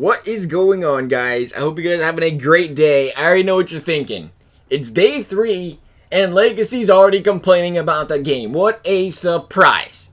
What is going on, guys? I hope you guys are having a great day. I already know what you're thinking. It's day 3, and Legacy's already complaining about the game. What a surprise.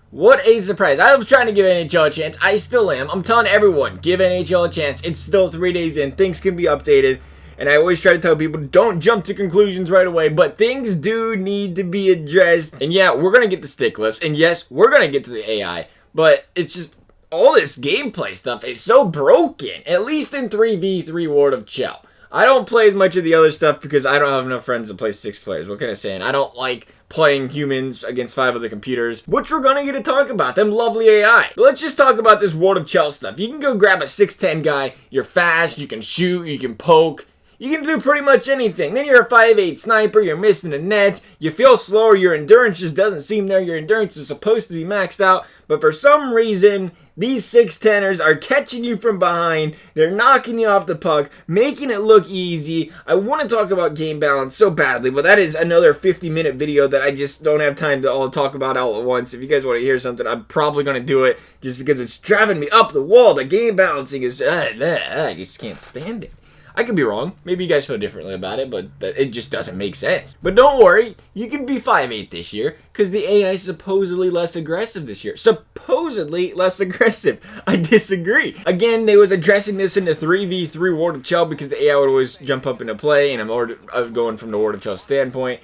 What a surprise. I was trying to give NHL a chance. I still am. I'm telling everyone, give NHL a chance. It's still 3 days in. Things can be updated. And I always try to tell people, don't jump to conclusions right away. But things do need to be addressed. And yeah, we're going to get the stick lifts. And yes, we're going to get to the AI. But it's just, all this gameplay stuff is so broken. At least in 3v3 World of Chel. I don't play as much of the other stuff because I don't have enough friends to play 6 players. What can I say? And I don't like playing humans against 5 other computers, which we're gonna get to talk about, them lovely AI. But let's just talk about this World of Chel stuff. You can go grab a 6'10 guy, you're fast, you can shoot, you can poke, you can do pretty much anything. Then you're a 5'8 sniper, you're missing the net, you feel slower, your endurance just doesn't seem there, your endurance is supposed to be maxed out, but for some reason, these 6'10ers are catching you from behind, they're knocking you off the puck, making it look easy. I want to talk about game balance so badly, but that is another 50-minute video that I just don't have time to all talk about all at once. If you guys want to hear something, I'm probably going to do it just because it's driving me up the wall. The game balancing is, I just can't stand it. I could be wrong. Maybe you guys feel differently about it, but it just doesn't make sense. But don't worry, you can be 5'8 this year, because the AI is supposedly less aggressive this year. Supposedly less aggressive. I disagree. Again, they was addressing this in the 3v3 World of Chel because the AI would always jump up into play, and I'm going from the World of Chel standpoint.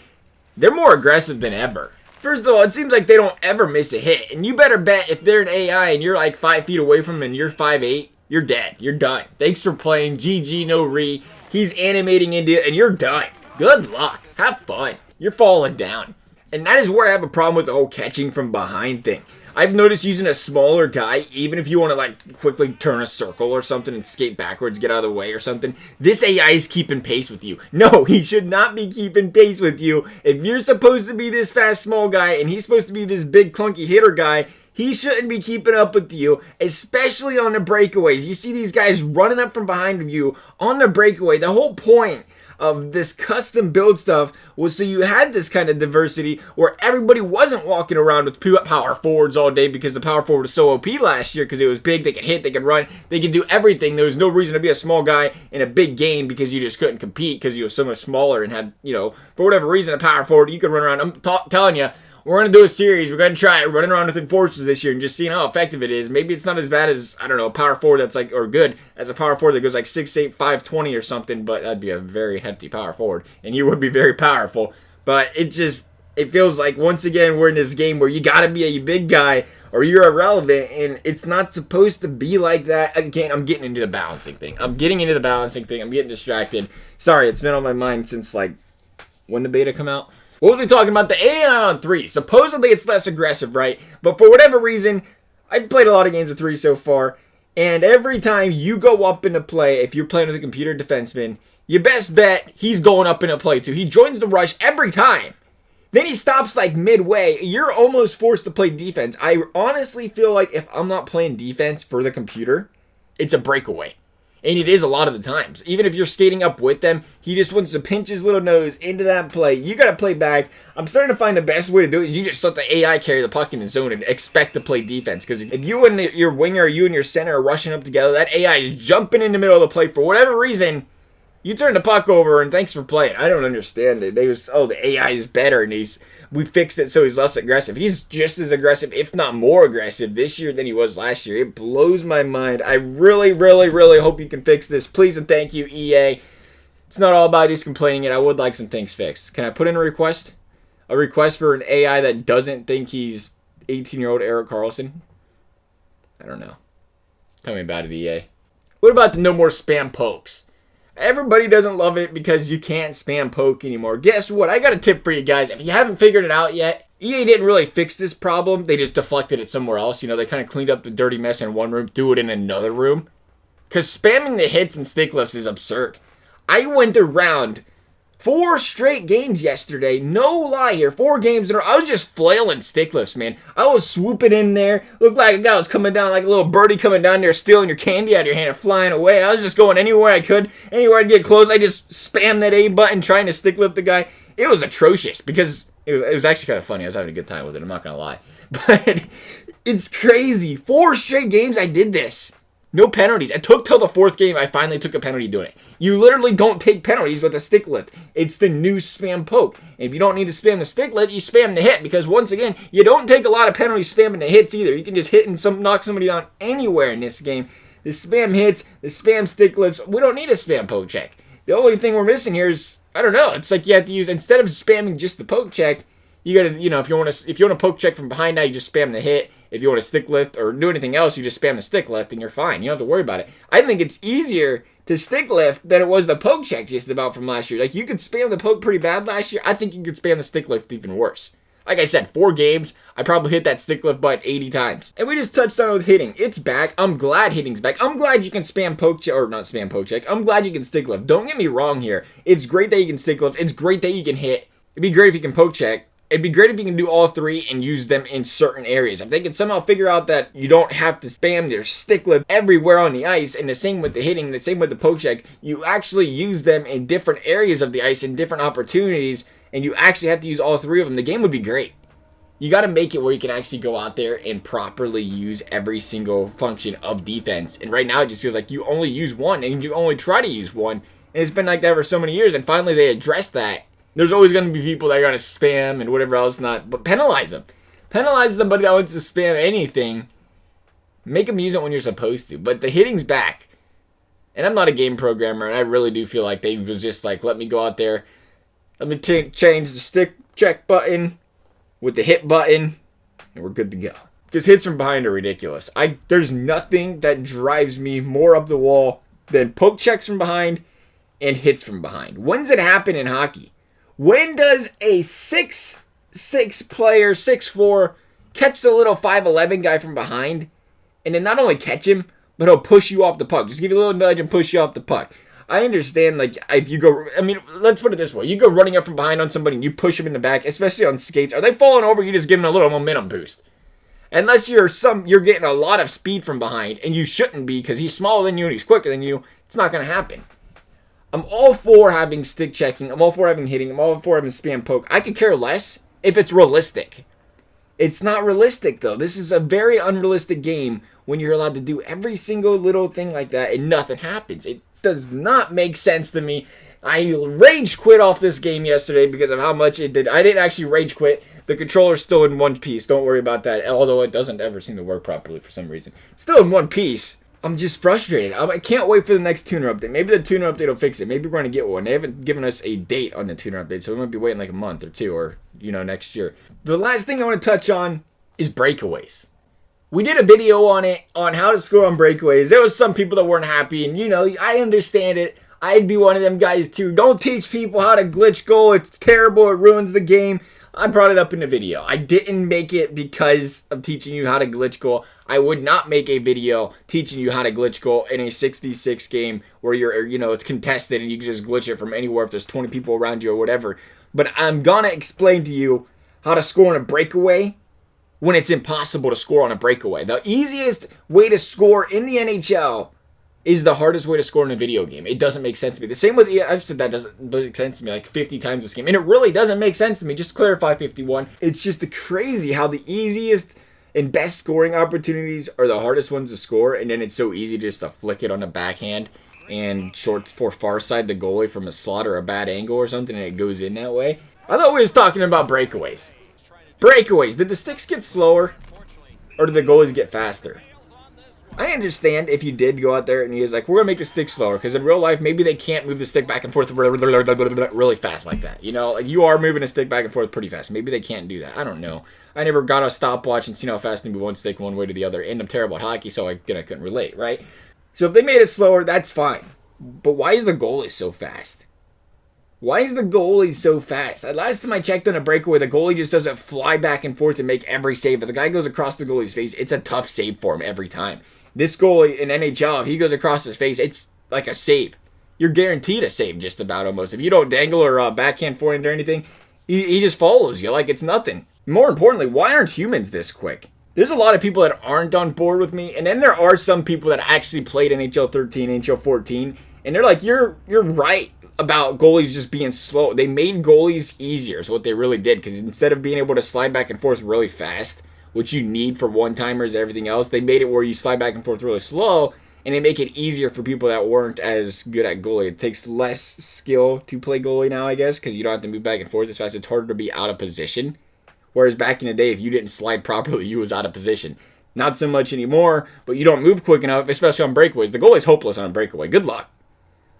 They're more aggressive than ever. First of all, it seems like they don't ever miss a hit, and you better bet if they're an AI and you're like 5 feet away from them and you're 5'8", you're dead. You're done. Thanks for playing. GG, no re. He's animating into it, and you're done. Good luck. Have fun. You're falling down. And that is where I have a problem with the whole catching from behind thing. I've noticed using a smaller guy, even if you want to like quickly turn a circle or something and skate backwards, get out of the way or something, this AI is keeping pace with you. No, he should not be keeping pace with you. If you're supposed to be this fast small guy and he's supposed to be this big clunky hitter guy, he shouldn't be keeping up with you, especially on the breakaways. You see these guys running up from behind you on the breakaway. The whole point of this custom build stuff was so you had this kind of diversity where everybody wasn't walking around with power forwards all day because the power forward was so OP last year because it was big, they could hit, they could run, they could do everything. There was no reason to be a small guy in a big game because you just couldn't compete because you were so much smaller and had, you know, for whatever reason, a power forward, you could run around. I'm telling you, we're going to do a series. We're going to try it running around with enforcers this year and just seeing how effective it is. Maybe it's not as bad as, I don't know, a power forward that's like, or good as a power forward that goes like 6'8", 520 or something, but that'd be a very hefty power forward. And you would be very powerful. But it feels like once again we're in this game where you got to be a big guy or you're irrelevant, and it's not supposed to be like that. Again, I'm getting into the balancing thing. I'm getting getting distracted. Sorry, it's been on my mind since like, when the beta come out? What was we talking about? The AI on 3. Supposedly it's less aggressive, right? But for whatever reason, I've played a lot of games with 3 so far, and every time you go up into play, if you're playing with a computer defenseman, you best bet he's going up into play too. He joins the rush every time. Then he stops like midway. You're almost forced to play defense. I honestly feel like if I'm not playing defense for the computer, it's a breakaway. And it is a lot of the times. Even if you're skating up with them, he just wants to pinch his little nose into that play. You got to play back. I'm starting to find the best way to do it. You just let the AI carry the puck in the zone and expect to play defense. Because if you and your winger or you and your center are rushing up together, that AI is jumping in the middle of the play for whatever reason. You turn the puck over and thanks for playing. I don't understand it. They was, oh, the AI is better and we fixed it so he's less aggressive. He's just as aggressive, if not more aggressive, this year than he was last year. It blows my mind. I really, really, really hope you can fix this. Please and thank you, EA. It's not all about just complaining it. I would like some things fixed. Can I put in a request? A request for an AI that doesn't think he's 18-year-old Eric Carlson? I don't know. Tell me about it, EA. What about the no more spam pokes? Everybody doesn't love it because you can't spam poke anymore. Guess what? I got a tip for you guys. If you haven't figured it out yet, EA didn't really fix this problem. They just deflected it somewhere else. You know, they kind of cleaned up the dirty mess in one room, threw it in another room. Because spamming the hits and stick lifts is absurd. I went around 4 straight games yesterday. No lie here. 4 games in a row. I was just flailing stick lifts, man. I was swooping in there. Looked like a guy was coming down like a little birdie coming down there stealing your candy out of your hand and flying away. I was just going anywhere I could. Anywhere I'd get close, I just spammed that A button trying to stick lift the guy. It was atrocious because it was actually kind of funny. I was having a good time with it. I'm not going to lie. But it's crazy. 4 straight games I did this. No penalties. It took till the 4th game I finally took a penalty doing it. You literally don't take penalties with a stick lift. It's the new spam poke. And if you don't need to spam the stick lift, you spam the hit. Because once again, you don't take a lot of penalties spamming the hits either. You can just hit and knock somebody down anywhere in this game. The spam hits, the spam stick lifts, we don't need a spam poke check. The only thing we're missing here is, I don't know, it's like you have to use, instead of spamming just the poke check, you gotta, if you want to poke check from behind now, you just spam the hit. If you want to stick lift or do anything else, you just spam the stick lift and you're fine. You don't have to worry about it. I think it's easier to stick lift than it was the poke check just about from last year. Like, you could spam the poke pretty bad last year. I think you could spam the stick lift even worse. Like I said, 4 games, I probably hit that stick lift button 80 times. And we just touched on it with hitting. It's back. I'm glad hitting's back. I'm glad you can spam poke check, or not spam poke check. I'm glad you can stick lift. Don't get me wrong here. It's great that you can stick lift. It's great that you can hit. It'd be great if you can poke check. It'd be great if you can do all 3 and use them in certain areas. If they could somehow figure out that you don't have to spam their stick lift everywhere on the ice, and the same with the hitting, the same with the poke check, you actually use them in different areas of the ice, in different opportunities, and you actually have to use all 3 of them, the game would be great. You got to make it where you can actually go out there and properly use every single function of defense. And right now it just feels like you only use one, and you only try to use one. And it's been like that for so many years, and finally they addressed that. There's always going to be people that are going to spam and whatever else not, but penalize them. Penalize somebody that wants to spam anything. Make them use it when you're supposed to. But the hitting's back. And I'm not a game programmer, and I really do feel like they was just like, let me go out there. Let me change the stick check button with the hit button, and we're good to go. Because hits from behind are ridiculous. There's nothing that drives me more up the wall than poke checks from behind and hits from behind. When's it happen in hockey? When does a 6'6 player, 6'4", catch the little 5'11 guy from behind, and then not only catch him, but he'll push you off the puck? Just give you a little nudge and push you off the puck. I understand, like, if you go, I mean, let's put it this way. You go running up from behind on somebody and you push them in the back, especially on skates. Are they falling over? You just give them a little momentum boost. Unless you're getting a lot of speed from behind, and you shouldn't be because he's smaller than you and he's quicker than you, it's not going to happen. I'm all for having stick checking. I'm all for having hitting. I'm all for having spam poke. I could care less if it's realistic. It's not realistic, though. This is a very unrealistic game when you're allowed to do every single little thing like that and nothing happens. It does not make sense to me. I rage quit off this game yesterday because of how much it did. I didn't actually rage quit. The controller's still in one piece. Don't worry about that. Although it doesn't ever seem to work properly for some reason. Still in one piece. I'm just frustrated. I can't wait for the next tuner update. Maybe the tuner update will fix it. Maybe we're going to get one. They haven't given us a date on the tuner update, so we might be waiting like a month or 2 or, next year. The last thing I want to touch on is breakaways. We did a video on it, on how to score on breakaways. There was some people that weren't happy, and I understand it. I'd be one of them guys too. Don't teach people how to glitch goal. It's terrible. It ruins the game. I brought it up in the video. I didn't make it because of teaching you how to glitch goal. I would not make a video teaching you how to glitch goal in a 6v6 game where it's contested and you can just glitch it from anywhere if there's 20 people around you or whatever. But I'm gonna explain to you how to score on a breakaway when it's impossible to score on a breakaway. The easiest way to score in the NHL is the hardest way to score in a video game. It doesn't make sense to me. The same with, I've said that doesn't make sense to me like 50 times this game, and it really doesn't make sense to me. Just to clarify 51. It's just crazy how the easiest and best scoring opportunities are the hardest ones to score, and then it's so easy just to flick it on the backhand and short for far side the goalie from a slot or a bad angle or something, and it goes in that way. I thought we was talking about breakaways. Breakaways. Did the sticks get slower, or did the goalies get faster? I understand if you did go out there and he was like, we're going to make the stick slower, because in real life, maybe they can't move the stick back and forth really fast like that. Like you are moving a stick back and forth pretty fast. Maybe they can't do that. I don't know. I never got a stopwatch and seen how fast they move one stick one way to the other, and I'm terrible at hockey, so I couldn't relate, right? So if they made it slower, that's fine. But why is the goalie so fast? Why is the goalie so fast? Last time I checked on a breakaway, the goalie just doesn't fly back and forth and make every save. If the guy goes across the goalie's face, it's a tough save for him every time. This goalie in NHL, if he goes across his face, it's like a save. You're guaranteed a save just about almost. If you don't dangle or backhand forehand or anything, he just follows you like it's nothing. More importantly, why aren't humans this quick? There's a lot of people that aren't on board with me, and then there are some people that actually played NHL 13, NHL 14, and they're like, you're right about goalies just being slow. They made goalies easier is what they really did, because instead of being able to slide back and forth really fast, which you need for one-timers and everything else, they made it where you slide back and forth really slow, and they make it easier for people that weren't as good at goalie. It takes less skill to play goalie now, I guess, because you don't have to move back and forth as fast. It's harder to be out of position. Whereas back in the day, if you didn't slide properly, you was out of position. Not so much anymore, but you don't move quick enough, especially on breakaways. The goalie's hopeless on a breakaway. Good luck.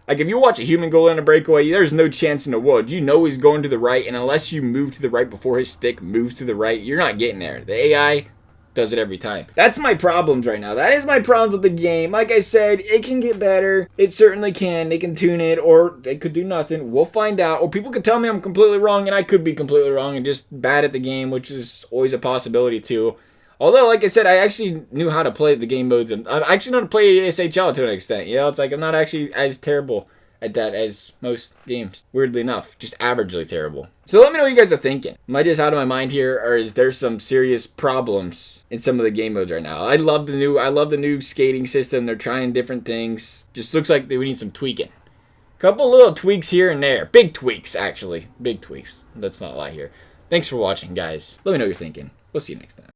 Like, if you watch a human goalie on a breakaway, there's no chance in the world. You know he's going to the right, and unless you move to the right before his stick moves to the right, you're not getting there. The AI does it every time. That's my problems right now. That is my problems with the game. Like I said, it can get better. It certainly can. They can tune it, or they could do nothing. We'll find out. Or people could tell me I'm completely wrong, and I could be completely wrong and just bad at the game, which is always a possibility too. Although, like I said, I actually knew how to play the game modes. And I actually know how to play SHL to an extent. You know, it's like I'm not actually as terrible at that as most games. Weirdly enough, just averagely terrible. So let me know what you guys are thinking. Am I just out of my mind here, or is there some serious problems in some of the game modes right now? I love the new skating system. They're trying different things. Just looks like we need some tweaking. Couple little tweaks here and there. Big tweaks, actually. Big tweaks. Let's not lie here. Thanks for watching, guys. Let me know what you're thinking. We'll see you next time.